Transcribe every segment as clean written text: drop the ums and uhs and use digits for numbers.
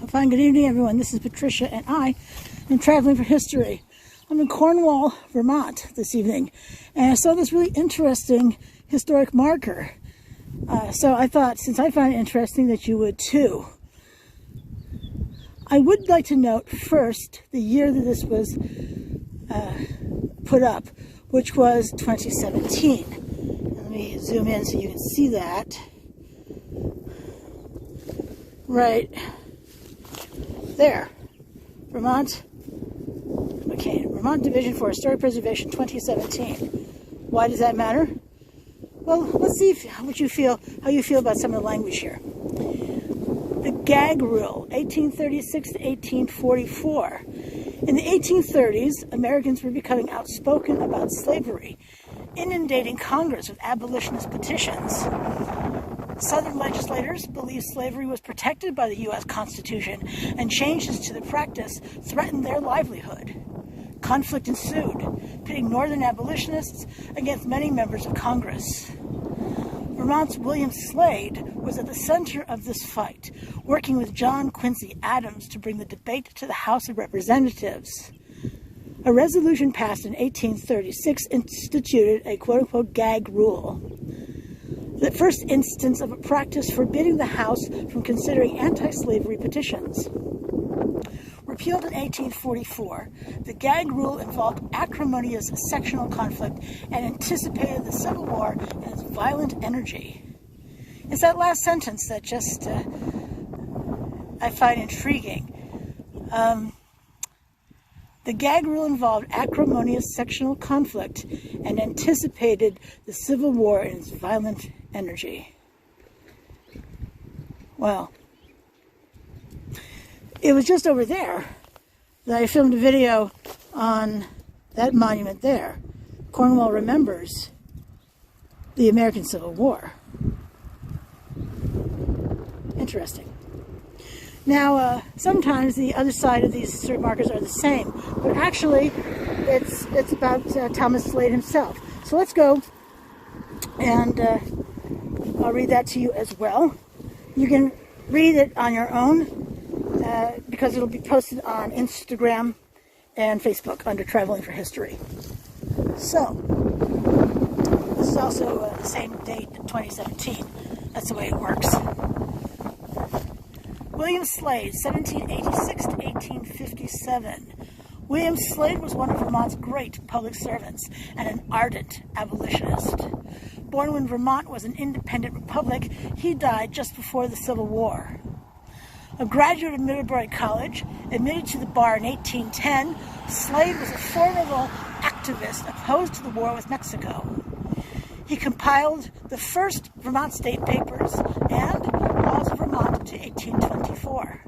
Fine, good evening, everyone. This is Patricia, and I am traveling for history. I'm in Cornwall, Vermont this evening, and I saw this really interesting historic marker. So I thought, since I find it interesting, that you would too. I would like to note first the year that this was put up, which was 2017. And let me zoom in so you can see that. Right there. Vermont Division for Historic Preservation 2017. Why does that matter? Well, let's see how you feel about some of the language here. The Gag Rule, 1836 to 1844. In the 1830s, Americans were becoming outspoken about slavery, inundating Congress with abolitionist petitions. Southern legislators believed slavery was protected by the U.S. Constitution, and changes to the practice threatened their livelihood. Conflict ensued, pitting Northern abolitionists against many members of Congress. Vermont's William Slade was at the center of this fight, working with John Quincy Adams to bring the debate to the House of Representatives. A resolution passed in 1836 instituted a quote-unquote gag rule, the first instance of a practice forbidding the House from considering anti-slavery petitions. Repealed in 1844, the gag rule involved acrimonious sectional conflict and anticipated the Civil War and its violent energy. It's that last sentence that just I find intriguing. The gag rule involved acrimonious sectional conflict and anticipated the Civil War and its violent energy. Well, it was just over there that I filmed a video on that monument there. Cornwall remembers the American Civil War. Interesting. Now, sometimes the other side of these historic markers are the same, but actually it's about Thomas Slade himself. So let's go, and I'll read that to you as well. You can read it on your own, because it'll be posted on Instagram and Facebook under Traveling for History. So, this is also the same date, 2017. That's the way it works. William Slade, 1786 to 1857. William Slade was one of Vermont's great public servants and an ardent abolitionist. Born when Vermont was an independent republic, he died just before the Civil War. A graduate of Middlebury College, admitted to the bar in 1810, Slade was a formidable activist opposed to the war with Mexico. He compiled the first Vermont state papers and Laws of Vermont to 1824.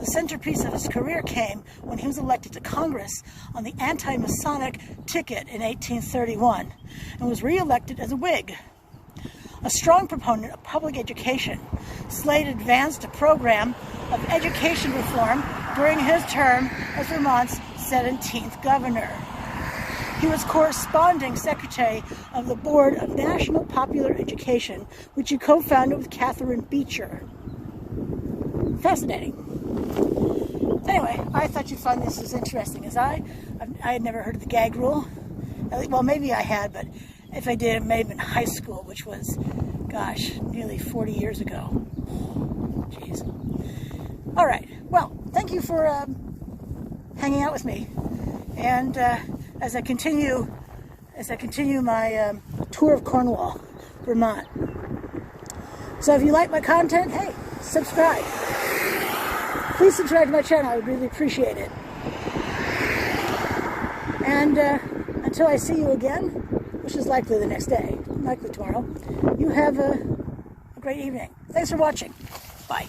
The centerpiece of his career came when he was elected to Congress on the Anti-Masonic ticket in 1831 and was re-elected as a Whig. A strong proponent of public education, Slade advanced a program of education reform during his term as Vermont's 17th governor. He was corresponding secretary of the Board of National Popular Education, which he co-founded with Catherine Beecher. Fascinating. Anyway, I thought you'd find this as interesting as I had never heard of the gag rule. Well, maybe I had, but if I did, it may have been high school, which was, gosh, nearly 40 years ago. Jeez. All right. Well, thank you for hanging out with me. And as I continue my tour of Cornwall, Vermont. So if you like my content, hey, subscribe. Please subscribe to my channel. I would really appreciate it. And until I see you again, which is likely the next day, likely tomorrow, you have a great evening. Thanks for watching. Bye.